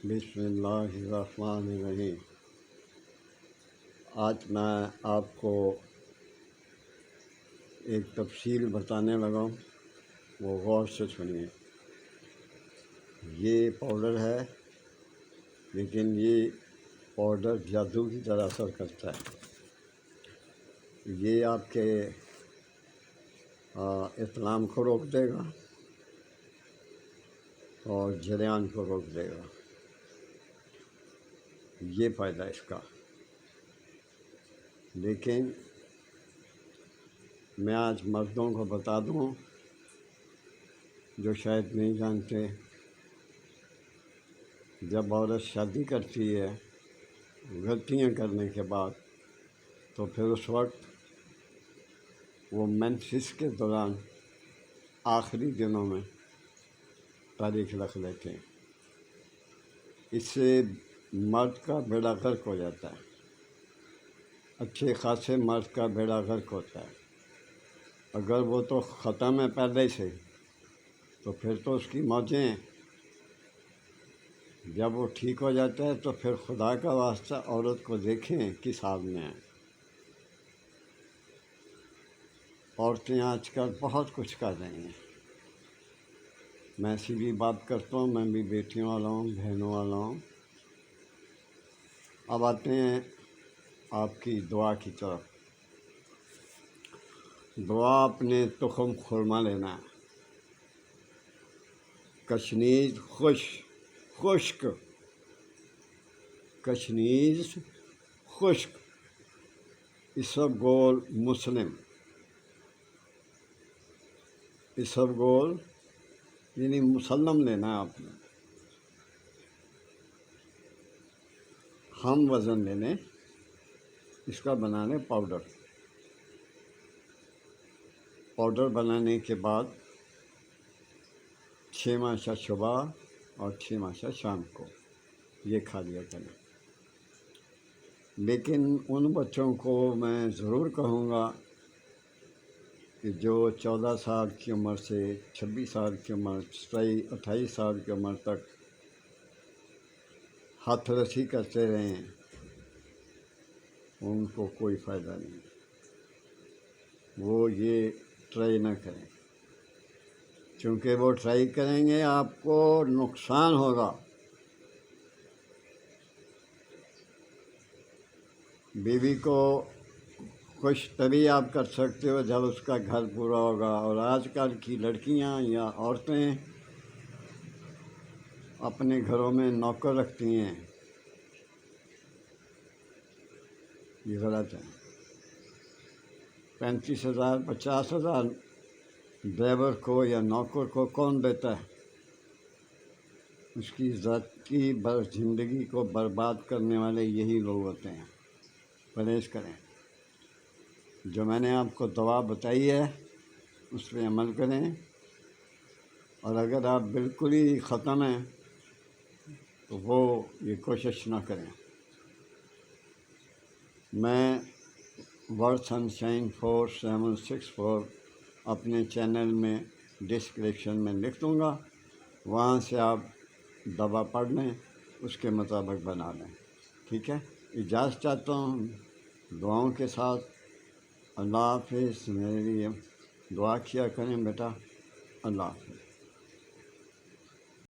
بسم اللہ الرحمن الرحیم۔ آج میں آپ کو ایک تفصیل بتانے لگا ہوں، وہ غور سے سنیے۔ یہ پاؤڈر ہے، لیکن یہ پاؤڈر جادو کی طرح اثر کرتا ہے۔ یہ آپ کے اسلام کو روک دے گا اور جریان کو روک دے گا۔ یہ فائدہ اس کا۔ لیکن میں آج مردوں کو بتا دوں جو شاید نہیں جانتے، جب عورت شادی کرتی ہے غلطیاں کرنے کے بعد، تو پھر اس وقت وہ مینسس کے دوران آخری دنوں میں تاریخ رکھ لیتے ہیں۔ اس سے مرد کا بیڑا غرق ہو جاتا ہے، اچھے خاصے مرد کا بیڑا غرق ہوتا ہے۔ اگر وہ تو ختم ہے پہلے سے، تو پھر تو اس کی موجیں ہیں۔ جب وہ ٹھیک ہو جاتا ہے تو پھر خدا کا واسطہ عورت کو دیکھیں کس حال میں ہے۔ عورتیں آج کل بہت کچھ کر رہی ہیں۔ میں سیدھی بات کرتا ہوں، میں بھی بیٹیوں والا ہوں، بہنوں والا ہوں۔ اب آتے ہیں آپ کی دعا کی طرف۔ دعا اپنے تخم خرما لینا ہے، کشنیز خشک، کشنیز خشک، اسبگول مسلم، اسبگول یعنی مسلم لینا ہے آپ نے۔ ہم وزن لینے، اس کا بنانے پاؤڈر بنانے کے بعد 6 ماشا صبح اور 6 ماشا شام کو یہ کھا لیا کریں۔ لیکن ان بچوں کو میں ضرور کہوں گا کہ جو 14 سال کی عمر سے 26 سال کی عمر، 28 سال کی عمر تک ہاتھ رسی کرتے رہیں، ان کو کوئی فائدہ نہیں۔ وہ یہ ٹرائی نہ کریں، چونکہ وہ ٹرائی کریں گے آپ کو نقصان ہوگا۔ بیوی کو خوش تبھی آپ کر سکتے ہو جب اس کا گھر پورا ہوگا، اور آج کل کی لڑکیاں یا عورتیں اپنے گھروں میں نوکر رکھتی ہیں، یہ غلط ہے۔ 35,000 50,000 ڈرائیور کو یا نوکر کو کون دیتا ہے؟ اس کی ذاتی زندگی کو برباد کرنے والے یہی لوگ ہوتے ہیں۔ پرہیز کریں۔ جو میں نے آپ کو دوا بتائی ہے اس پہ عمل کریں، اور اگر آپ بالکل ہی ختم ہیں تو وہ یہ کوشش نہ کریں۔ میں ورڈ سنشائن 4764 اپنے چینل میں ڈسکرپشن میں لکھ دوں گا، وہاں سے آپ دوا پڑھ لیں، اس کے مطابق بنا لیں۔ ٹھیک ہے، اجازت چاہتا ہوں دعاؤں کے ساتھ۔ اللہ حافظ۔ میری دعا کیا کریں بیٹا۔ اللہ حافظ۔